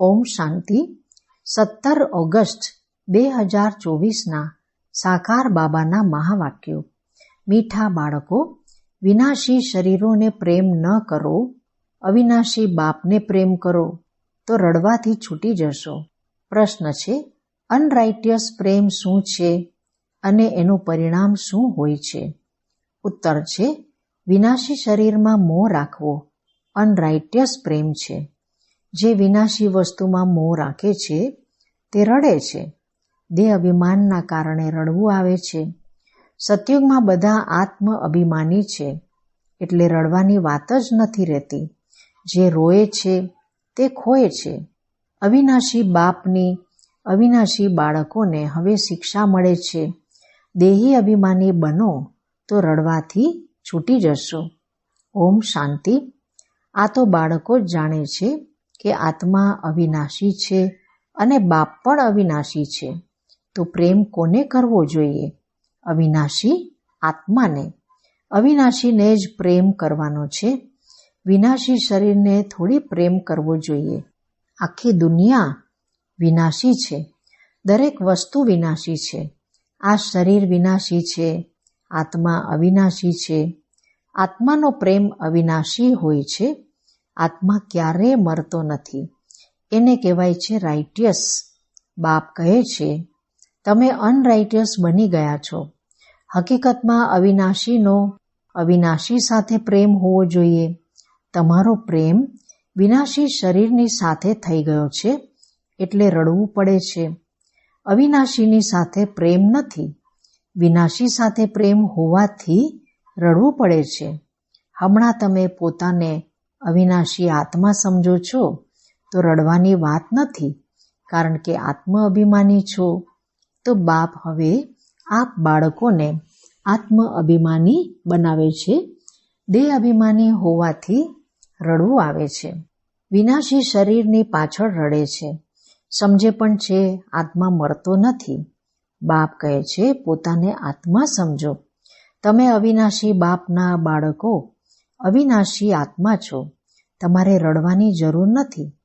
ઓમ શાંતિ. 17 August 2024ના સાકાર બાબાના મહાવાક્યો. મીઠા બાળકો, વિનાશી શરીરોને પ્રેમ ન કરો, અવિનાશી બાપને પ્રેમ કરો તો રડવાથી છૂટી જશો. પ્રશ્ન છે, અનરાઇટિયસ પ્રેમ શું છે અને એનું પરિણામ શું હોય છે? ઉત્તર છે, વિનાશી શરીરમાં મોહ રાખવો અનરાઇટિયસ પ્રેમ છે. જે વિનાશી વસ્તુમાં મોહ રાખે છે તે રડે છે. દેહ અભિમાનના કારણે રડવું આવે છે. સતયુગમાં બધા આત્મ અભિમાની છે એટલે રડવાની વાત જ નથી રહેતી. જે રોએ છે તે ખોય છે. અવિનાશી બાપની અવિનાશી બાળકોને હવે શિક્ષા મળે છે. દેહી અભિમાની બનો તો રડવાથી છૂટી જશો. ઓમ શાંતિ. આ તો બાળકો જ જાણે છે કે આત્મા અવિનાશી છે અને બાપ પણ અવિનાશી છે. તો પ્રેમ કોને કરવો જોઈએ? અવિનાશી આત્માને. અવિનાશીને જ પ્રેમ કરવાનો છે. વિનાશી શરીરને થોડી પ્રેમ કરવો જોઈએ. આખી દુનિયા વિનાશી છે. દરેક વસ્તુ વિનાશી છે. આ શરીર વિનાશી છે. આત્મા અવિનાશી છે. આત્માનો પ્રેમ અવિનાશી હોય છે. આત્મા ક્યારેય મરતો નથી. એને કહેવાય છે રાઇટિયસ. બાપ કહે છે, તમે અનરાઇટિયસ બની ગયા છો. હકીકતમાં અવિનાશીનો અવિનાશી સાથે પ્રેમ હોવો જોઈએ. તમારો પ્રેમ વિનાશી શરીરની સાથે થઈ ગયો છે એટલે રડવું પડે છે. અવિનાશીની સાથે પ્રેમ નથી. વિનાશી સાથે પ્રેમ હોવાથી રડવું પડે છે. હમણાં તમે પોતાને અવિનાશી આત્મા સમજો છો તો રડવાની વાત નથી, કારણ કે આત્મ અભિમાની છો. તો બાપ હવે આપ બાળકોને આત્મ અભિમાની બનાવે છે. દેહ અભિમાની હોવાથી રડવું આવે છે. વિનાશી શરીરની પાછળ રડે છે. સમજે પણ છે આત્મા મરતો નથી. બાપ કહે છે પોતાને આત્મા સમજો. તમે અવિનાશી બાપના બાળકો અવિનાશી આત્મા છો. તમારે રડવાની જરૂર નથી.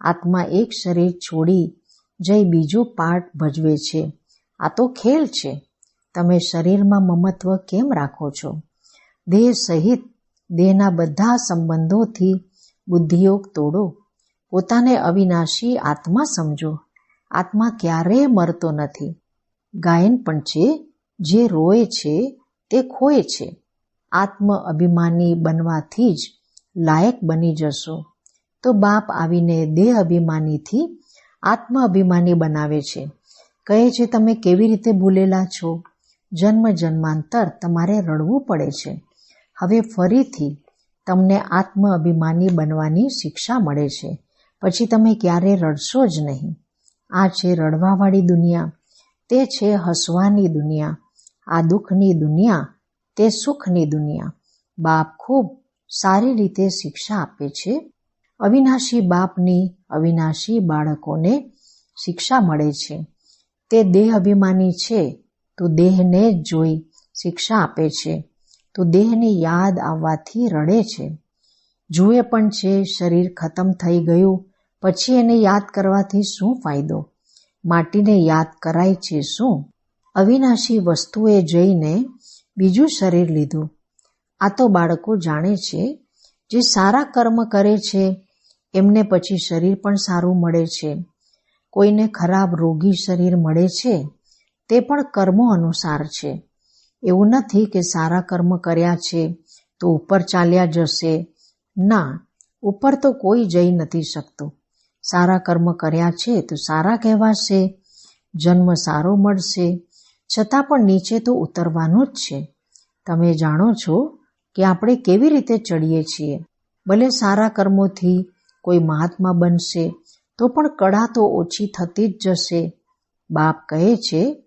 આત્મા એક શરીર છોડી જઈ બીજું પાર્ટ ભજવે છે. આ તો ખેલ છે. તમે શરીરમાં મમત્વ કેમ રાખો છો? દેહ સહિત દેહના બધા સંબંધોથી બુદ્ધિયોગ તોડો. પોતાને અવિનાશી આત્મા સમજો. આત્મા ક્યારેય મરતો નથી. ગાયન પણ છે, જે રોય છે તે ખોય છે. આત્મ અભિમાની બનવાથી જ લાયક બની જશો. તો બાપ આવીને દેહ અભિમાનીથી આત્મ અભિમાની બનાવે છે. કહે છે તમે કેવી રીતે ભૂલેલા છો? જન્મ જન્માંતર તમારે રડવું પડે છે. હવે ફરીથી તમને આત્મ અભિમાની બનવાની શિક્ષા મળે છે. પછી તમે ક્યારે રડશો જ નહીં. આ છે રડવાવાળી દુનિયા. તે છે હસવાની દુનિયા. આ દુઃખની દુનિયા, તે સુખની દુનિયા. બાપ ખૂબ સારી રીતે શિક્ષા આપે છે. અવિનાશી બાપની અવિનાશી બાળકોને શિક્ષા મળે છે. તે દેહ અભિમાની છે તો દેહને જ જોઈ શિક્ષા આપે છે. તો દેહની યાદ આવવાથી રડે છે. જુએ પણ છે શરીર ખતમ થઈ ગયું પછી એને યાદ કરવાથી શું ફાયદો? માટીને યાદ કરાય છે શું? અવિનાશી વસ્તુએ જઈને બીજું શરીર લીધું. આ તો બાળકો જાણે છે. જે સારા કર્મ કરે છે એમને પછી શરીર પણ સારું મળે છે. કોઈને ખરાબ રોગી શરીર મળે છે તે પણ કર્મો અનુસાર છે. એવું નથી કે સારા કર્મ કર્યા છે તો ઉપર ચાલ્યા જશે. ના, ઉપર તો કોઈ જઈ નથી શકતું. સારા કર્મ કર્યા છે તો સારા કહેવાશે, જન્મ સારો મળશે. છતાં પણ નીચે તો ઉતરવાનું જ છે. તમે જાણો છો કે આપણે કેવી રીતે ચડીએ છીએ. ભલે સારા કર્મોથી કોઈ મહાત્મા બનશે તો પણ કળા તો ઓછી થતી જ જશે. બાપ કહે છે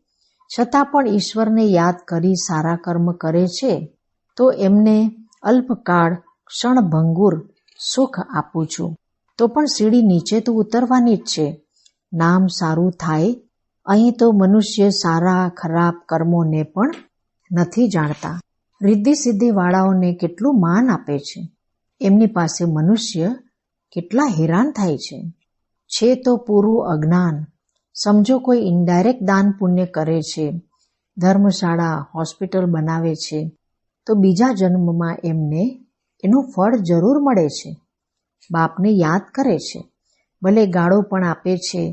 છતાં પણ ઈશ્વરને યાદ કરી સારા કર્મ કરે છે તો એમને અલ્પકાળ ક્ષણભંગુર સુખ આપું છું. તો પણ સીડી નીચે તો ઉતરવાની જ છે. નામ સારું થાય. અહીં તો મનુષ્ય સારા ખરાબ કર્મોને પણ નથી જાણતા. રિદ્ધિ સિદ્ધિ વાળાઓને કેટલું માન આપે છે. એમની પાસે મનુષ્ય કેટલા હેરાન થાય છે. છે તો પૂરું અજ્ઞાન. સમજો કોઈ ઇનડાયરેક્ટ દાન પુણ્ય કરે છે, ધર્મશાળા હોસ્પિટલ બનાવે છે, તો બીજા જન્મમાં એમને એનું ફળ જરૂર મળે છે. બાપને યાદ કરે છે, ભલે ગાળો પણ આપે છે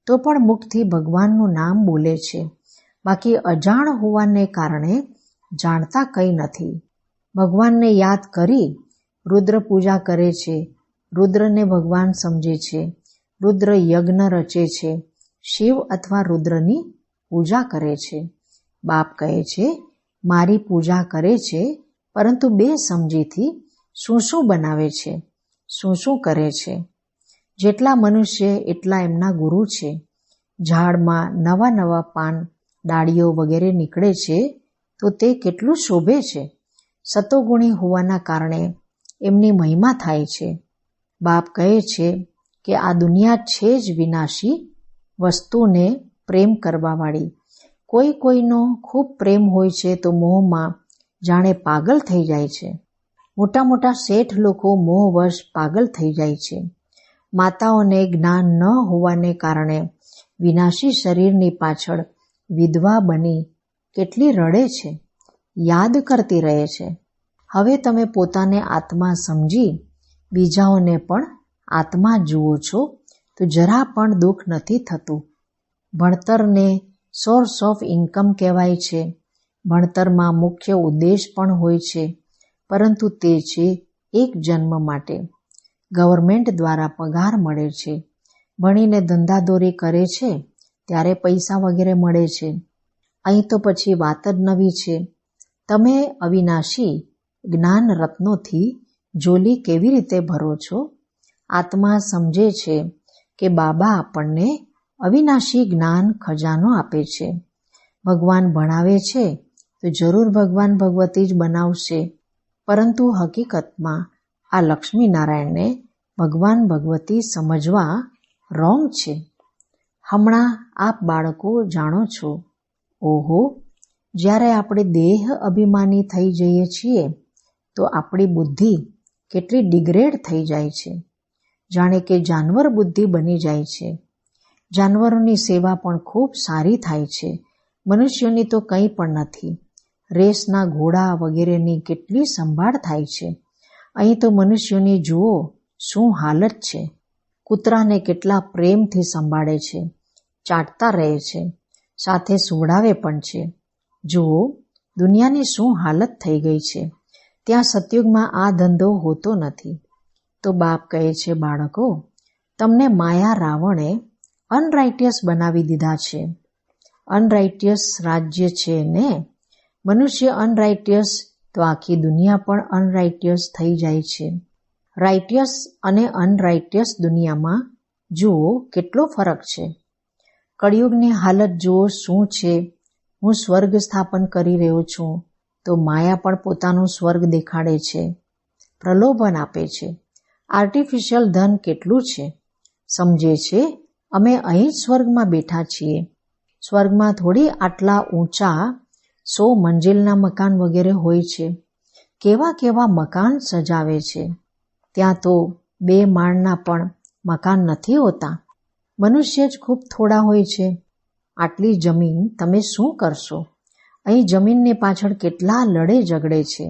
તો પણ મુખથી ભગવાનનું નામ બોલે છે. બાકી અજાણ હોવાને કારણે જાણતા કંઈ નથી. ભગવાનને યાદ કરી રુદ્ર પૂજા કરે છે, રુદ્રને ભગવાન સમજે છે, રુદ્ર યજ્ઞ રચે છે, શિવ અથવા રુદ્રની પૂજા કરે છે. બાપ કહે છે મારી પૂજા કરે છે, પરંતુ બે સમજીથી શું શું બનાવે છે, શું શું કરે છે. જેટલા મનુષ્ય એટલા એમના ગુરુ છે. ઝાડમાં નવા નવા પાન, ડાળીઓ વગેરે નીકળે છે તો તે કેટલું શોભે છે. સતોગુણી હોવાના કારણે એમની મહિમા થાય છે. બાપ કહે છે કે આ દુનિયા છે જ વિનાશી, વસ્તુને પ્રેમ કરવાવાળી. કોઈ કોઈનો ખૂબ પ્રેમ હોય છે તો મોહમાં જાણે પાગલ થઈ જાય છે. મોટા મોટા શેઠ લોકો મોહવશ પાગલ થઈ જાય છે. માતાઓને જ્ઞાન ન હોવાને કારણે વિનાશી શરીરની પાછળ વિધવા બની કેટલી રડે છે, યાદ કરતી રહે છે. હવે તમે પોતાને આત્મા સમજી બીજાઓને પણ આત્મા જુઓ છો તો જરા પણ દુઃખ નથી થતું. ભણતરને સોર્સ ઓફ ઇન્કમ કહેવાય છે. ભણતરમાં મુખ્ય ઉદ્દેશ પણ હોય છે, પરંતુ તે છે એક જન્મ માટે. ગવર્મેન્ટ દ્વારા પગાર મળે છે. ભણીને ધંધાદોરી કરે છે ત્યારે પૈસા વગેરે મળે છે. અહીં તો પછી વાત જ નવી છે. તમે અવિનાશી જ્ઞાન રત્નોથી જોલી કેવી રીતે ભરો છો? આત્મા સમજે છે કે બાબા આપણને અવિનાશી જ્ઞાન ખજાનો આપે છે. ભગવાન ભણાવે છે તો જરૂર ભગવાન ભગવતી જ બનાવશે, પરંતુ હકીકતમાં આ લક્ષ્મીનારાયણને ભગવાન ભગવતી સમજવા રોંગ છે. હમણાં આપ બાળકો જાણો છો, ઓહો, જ્યારે આપણે દેહ અભિમાની થઈ જઈએ છીએ તો આપણી બુદ્ધિ કેટલી ડિગ્રેડ થઈ જાય છે. જાણે કે જાનવર બુદ્ધિ બની જાય છે. જાનવરોની સેવા પણ ખૂબ સારી થાય છે. મનુષ્યોની તો કંઈ પણ નથી. રેસના ઘોડા વગેરેની કેટલી સંભાળ થાય છે. અહીં તો મનુષ્યોની જુઓ શું હાલત છે. કૂતરાને કેટલા પ્રેમથી સંભાળે છે, ચાટતા રહે છે, સાથે સુવડાવે પણ છે. જુઓ દુનિયાની શું હાલત થઈ ગઈ છે. ત્યાં સતયુગમાં આ ધંધો હોતો નથી. તો બાપ કહે છે, બાળકો, તમને માયા રાવણે અનરાઇટિયસ બનાવી દીધા છે. અનરાઇટિયસ રાજ્ય છે ને. મનુષ્ય અનરાઇટિયસ તો આખી દુનિયા પણ અનરાઇટિયસ થઈ જાય છે. રાઇટિયસ અને અનરાઇટિયસ દુનિયામાં જુઓ કેટલો ફરક છે. કળિયુગની હાલત જુઓ શું છે. હું સ્વર્ગ સ્થાપન કરી રહ્યો છું તો માયા પણ પોતાનું સ્વર્ગ દેખાડે છે, પ્રલોભન આપે છે. આર્ટિફિશિયલ ધન કેટલું છે. સમજે છે અમે અહીં જ સ્વર્ગમાં બેઠા છીએ. સ્વર્ગમાં થોડી આટલા ઊંચા 100 મંજિલના મકાન વગેરે હોય છે. કેવા કેવા મકાન સજાવે છે. ત્યાં તો 2 માળના પણ મકાન નથી હોતા. મનુષ્ય જ ખૂબ થોડા હોય છે. આટલી જમીન તમે શું કરશો? અહીં જમીનની પાછળ કેટલા લડે ઝઘડે છે.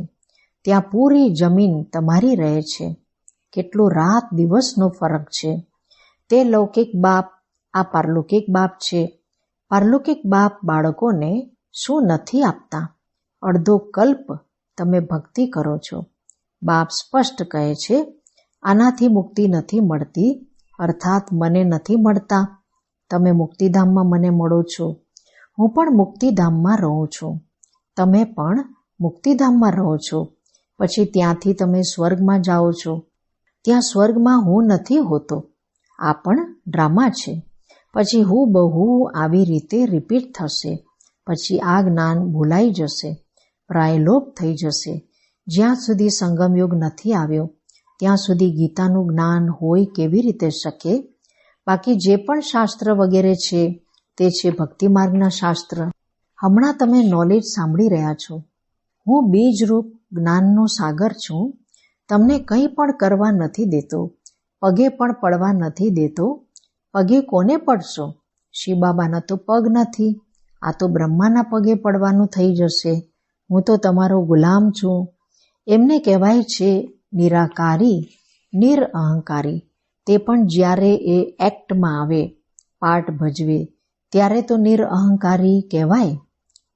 ત્યાં પૂરી જમીન તમારી રહે છે. કેટલો રાત દિવસનો ફરક છે. તે લૌકિક બાપ, આ પારલૌકિક બાપ છે. પારલૌકિક બાપ બાળકોને શું નથી આપતા? અડધો કલ્પ તમે ભક્તિ કરો છો. બાપ સ્પષ્ટ કહે છે, આનાથી મુક્તિ નથી મળતી, અર્થાત મને નથી મળતા. તમે મુક્તિધામમાં મને મળો છો. હું પણ મુક્તિધામમાં રહું છું. તમે પણ મુક્તિધામમાં રહો છો. પછી ત્યાંથી તમે સ્વર્ગમાં જાઓ છો. ત્યાં સ્વર્ગમાં હું નથી હોતો. આ પણ ડ્રામા છે. પછી હું બહુ આવી રીતે રિપીટ થશે. પછી આ જ્ઞાન ભૂલાઈ જશે, પ્રાયલોપ થઈ જશે. જ્યાં સુધી સંગમયુગ નથી આવ્યો ત્યાં સુધી ગીતાનું જ્ઞાન હોય કેવી રીતે શકે? બાકી જે પણ શાસ્ત્ર વગેરે છે તે છે ભક્તિ માર્ગના શાસ્ત્ર. હમણાં તમે નોલેજ સાંભળી રહ્યા છો. હું બીજરૂપ જ્ઞાનનો સાગર છું. તમને કંઈ પણ કરવા નથી દેતો, પગે પણ પડવા નથી દેતો. પગે કોને પડશો? શિવ બાબાના તો પગ નથી, આ તો બ્રહ્માના પગે પડવાનું થઈ જશે. હું તો તમારો ગુલામ છું. એમને કહેવાય છે નિરાકારી, નિરઅહંકારી. તે પણ જ્યારે એ એક્ટમાં આવે, પાઠ ભજવે, ત્યારે તો નિરઅહંકારી કહેવાય.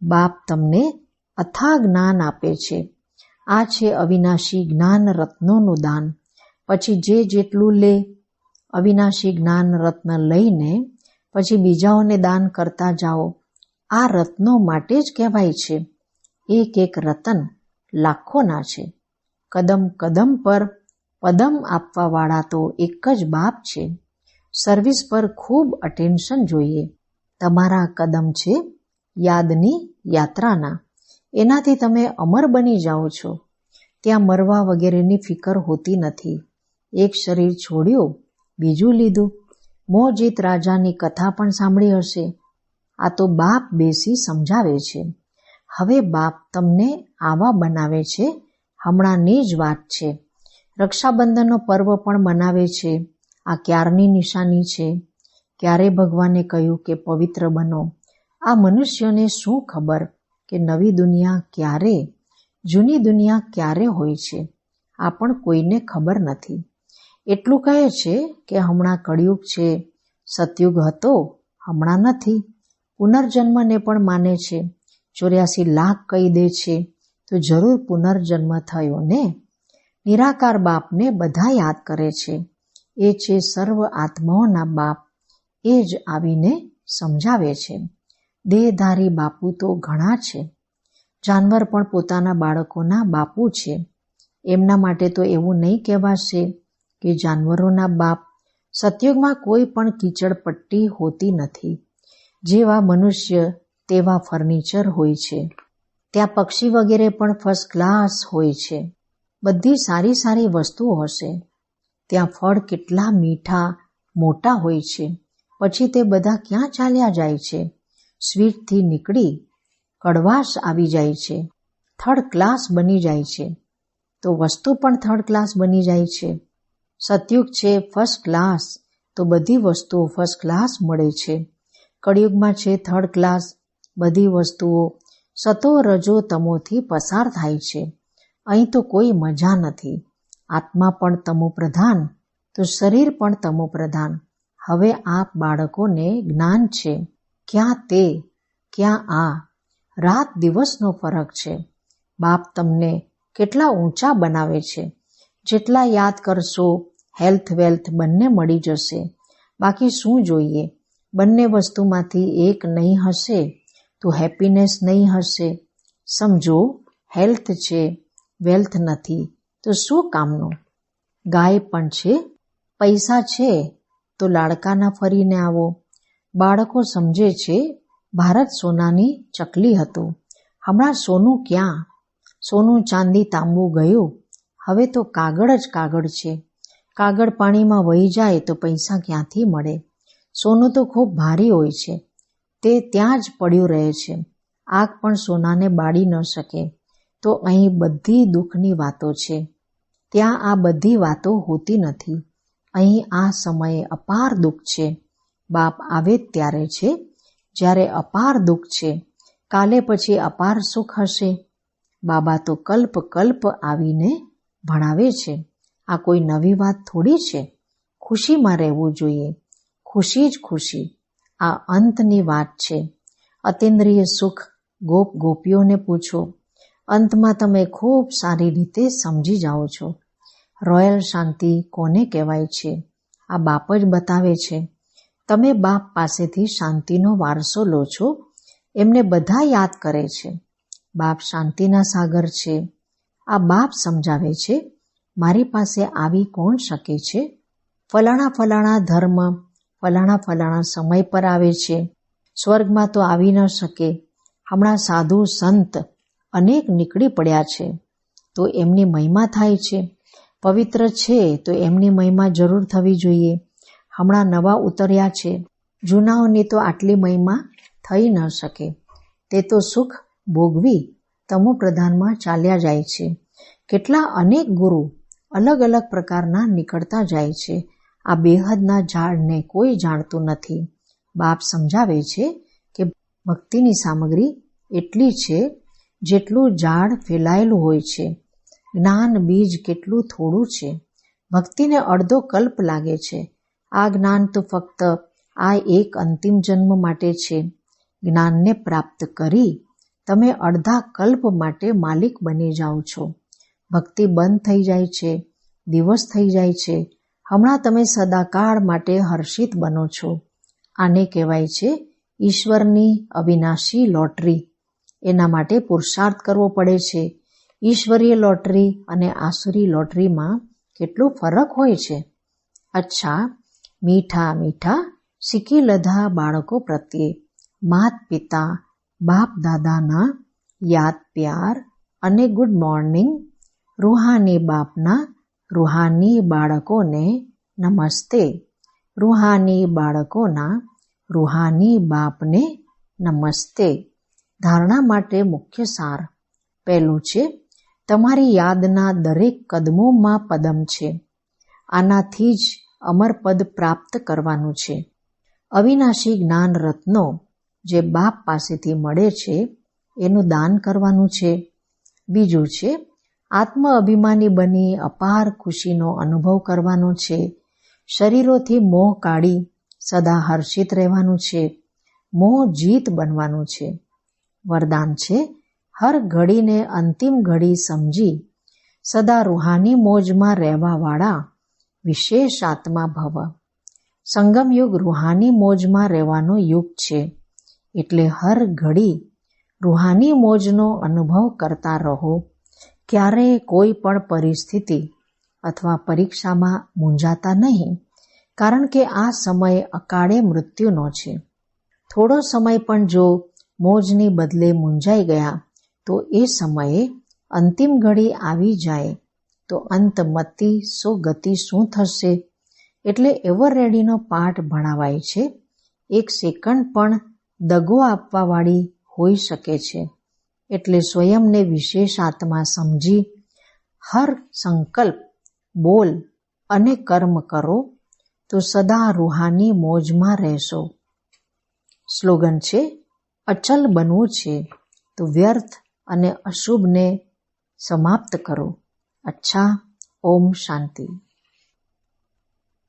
બાપ તમને અથાગ જ્ઞાન આપે છે. આ છે અવિનાશી જ્ઞાન રત્નોનું દાન. પછી જે જેટલું લે, અવિનાશી જ્ઞાન રત્ન લઈને પછી બીજાઓને દાન કરતા જાઓ. આ રત્નો માટે જ કહેવાય છે. એક એક રતન લાખોના છે. કદમ કદમ પર પદમ આપવાવાળા તો એક જ બાપ છે. સર્વિસ પર ખૂબ અટેન્શન જોઈએ. તમારા કદમ છે યાદની યાત્રાના. એનાથી તમે અમર બની જાઓ છો. ત્યાં મરવા વગેરેની ફિકર હોતી નથી. એક શરીર છોડ્યું, બીજું લીધું. મોહજીત રાજાની કથા પણ સાંભળી હશે. આ તો બાપ બેસી સમજાવે છે. હવે બાપ તમને આવા બનાવે છે. હમણાંની જ વાત છે. રક્ષાબંધનનો પર્વ પણ મનાવે છે. આ ક્યારની નિશાની છે? ક્યારે ભગવાને કહ્યું કે પવિત્ર બનો? આ મનુષ્યોને શું ખબર કે નવી દુનિયા ક્યારે, જૂની દુનિયા ક્યારે હોય છે? આ પણ કોઈને ખબર નથી. એટલું કહે છે કે હમણાં કળિયુગ છે, સતયુગ હતો, હમણાં નથી. પુનર્જન્મને પણ માને છે. 84 લાખ કહી દે છે તો જરૂર પુનર્જન્મ થયો ને. નિરાકાર બાપને બધા યાદ કરે છે. એ છે સર્વ આત્માઓના બાપ. એ જ આવીને સમજાવે છે. દેહધારી બાપુ તો ઘણા છે. જાનવર પણ પોતાના બાળકોના બાપુ છે. એમના માટે તો એવું નહીં કહેવાશે કે જાનવરોના બાપ. સતયુગમાં કોઈ પણ કીચડપટ્ટી હોતી નથી. જેવા મનુષ્ય તેવા ફર્નિચર હોય છે. ત્યાં પક્ષી વગેરે પણ ફર્સ્ટ ક્લાસ હોય છે. બધી સારી સારી વસ્તુઓ હશે. ત્યાં ફળ કેટલા મીઠા મોટા હોય છે. પછી તે બધા ક્યાં ચાલ્યા જાય છે? સ્વીટથી નીકળી કડવાશ આવી જાય છે. થર્ડ ક્લાસ બની જાય છે. તો વસ્તુ પણ થર્ડ ક્લાસ બની જાય છે. સતયુગ છે ફર્સ્ટ ક્લાસ, તો બધી વસ્તુઓ ફર્સ્ટ ક્લાસ મળે છે. કળિયુગમાં છે થર્ડ ક્લાસ. બધી વસ્તુઓ સતો રજો તમોથી પસાર થાય છે. અહીં તો કોઈ મજા નથી. આત્મા પણ તમો પ્રધાન, તો શરીર પણ તમો પ્રધાન. હવે આપ બાળકોને જ્ઞાન છે. ક્યાં તે, ક્યાં આ. રાત દિવસનો ફરક છે. બાપ તમને કેટલા ઊંચા બનાવે છે. જેટલા યાદ કરશો, હેલ્થ વેલ્થ બંને મળી જશે. બાકી શું જોઈએ? બંને વસ્તુમાંથી એક નહીં હશે તો હેપીનેસ નહીં હશે. સમજો, હેલ્થ છે, વેલ્થ નથી તો શું કામનું? ગાય પણ છે, પૈસા છે તો લાડકાના ફરીને આવો. બાળકો સમજે છે ભારત સોનાની ચકલી હતું. હમણાં સોનું ક્યાં? સોનું ચાંદી તાંબુ ગયું. હવે તો કાગળ જ કાગળ છે. કાગળ પાણીમાં વહી જાય તો પૈસા ક્યાંથી મળે? સોનું તો ખૂબ ભારી હોય છે. તે ત્યાં જ પડ્યું રહે છે. આગ પણ સોનાને બાળી ન શકે. તો અહીં બધી દુઃખની વાતો છે. ત્યાં આ બધી વાતો હોતી નથી. અહીં આ સમયે અપાર દુઃખ છે. બાપ આવે ત્યારે છે જ્યારે અપાર દુઃખ છે. કાલે પછી અપાર સુખ હશે. બાબા તો કલ્પ કલ્પ આવીને ભણાવે છે. આ કોઈ નવી વાત થોડી છે. ખુશીમાં રહેવું જોઈએ. ખુશી જ ખુશી. આ અંતની વાત છે. અતિન્દ્રિય સુખ ગોપ ગોપીઓને પૂછો. અંતમાં તમે ખૂબ સારી રીતે સમજી જાઓ છો. રોયલ શાંતિ કોને કહેવાય છે? આ બાપ જ બતાવે છે. તમે બાપ પાસેથી શાંતિનો વારસો લો છો. એમને બધા યાદ કરે છે. બાપ શાંતિના સાગર છે. આ બાપ સમજાવે છે. મારી પાસે આવી કોણ શકે છે? ફલાણા ફલાણા ધર્મ ફલાણા ફલાણા સમય પર આવે છે. સ્વર્ગમાં તો આવી ન શકે. હમણાં સાધુ સંત અનેક નીકળી પડ્યા છે તો એમની મહિમા થાય છે. પવિત્ર છે તો એમની મહિમા જરૂર થવી જોઈએ. હમણાં નવા ઉતર્યા છે. જૂનાઓની તો આટલી મહિમા થઈ ન શકે. તે તો સુખ ભોગવી તમો પ્રધાનમાં ચાલ્યા જાય છે. કેટલા અનેક ગુરુ અલગ અલગ પ્રકારના નીકળતા જાય છે. આ બેહદના ઝાડને કોઈ જાણતું નથી. બાપ સમજાવે છે કે ભક્તિની સામગ્રી એટલી છે જેટલું ઝાડ ફેલાયેલું હોય છે. જ્ઞાન બીજ કેટલું થોડું છે. ભક્તિને અડધો કલ્પ લાગે છે. આ જ્ઞાન તો ફક્ત આ એક અંતિમ જન્મ માટે છે. જ્ઞાનને પ્રાપ્ત કરી તમે અડધા કલ્પ માટે માલિક બની જાઓ છો. ભક્તિ બંધ થઈ જાય છે, દિવસ થઈ જાય છે. હમણાં તમે સદાકાળ માટે હર્ષિત બનો છો. આને કહેવાય છે ઈશ્વરની અવિનાશી લોટરી. એના માટે પુરુષાર્થ કરવો પડે છે. ઈશ્વરીય લોટરી અને આસુરી લોટરીમાં કેટલો ફરક હોય છે. અચ્છા, મીઠા મીઠા શીખી લધા બાળકો પ્રત્યે માત પિતા બાપ દાદાના યાદ પ્યાર અને ગુડ મોર્નિંગ. રૂહાની બાપના રૂહાની બાળકોને નમસ્તે. રૂહાની બાળકોના રૂહાની બાપને નમસ્તે. ધારણા માટે મુખ્ય સાર. પહેલું છે, તમારી યાદના દરેક કદમોમાં પદમ છે. આનાથી જ અમરપદ પ્રાપ્ત કરવાનું છે. અવિનાશી જ્ઞાન રત્નો જે બાપ પાસેથી મળે છે એનું દાન કરવાનું છે. બીજું છે, આત્મ અભિમાની બની અપાર ખુશીનો અનુભવ કરવાનો છે. શરીરોથી મોહ કાઢી સદા હર્ષિત રહેવાનું છે. મોહ જીત બનવાનું છે. વરદાન છે, હર ઘડીને અંતિમ ઘડી સમજી સદા રૂહાની મોજમાં રહેવાવાળા વિશેષ આત્મા ભવ. સંગમ યુગ રૂહાની મોજમાં રહેવાનો યુગ છે. એટલે હર ઘડી રૂહાની મોજનો અનુભવ કરતા રહો. ક્યારેય કોઈ પણ પરિસ્થિતિ અથવા પરીક્ષામાં મૂંઝાતા નહીં, કારણ કે આ સમય અકાળે મૃત્યુનો છે. થોડો સમય પણ જો મોજની બદલે મૂંઝાઈ ગયા તો એ સમયે અંતિમ ઘડી આવી જાય તો અંતમતી સો ગતિ શું થશે? એટલે એવર રેડીનો પાઠ ભણાવાય છે. એક સેકન્ડ પણ દગો આપવાવાળી હોઈ શકે છે. એટલે સ્વયંને વિશેષ આત્મા સમજી હર સંકલ્પ, બોલ અને કર્મ કરો તો સદા રૂહાની મોજમાં રહેશો. સ્લોગન છે, અચલ બનવું છે તો વ્યર્થ અને અશુભને સમાપ્ત કરો. અચ્છા, ઓમ શાંતિ.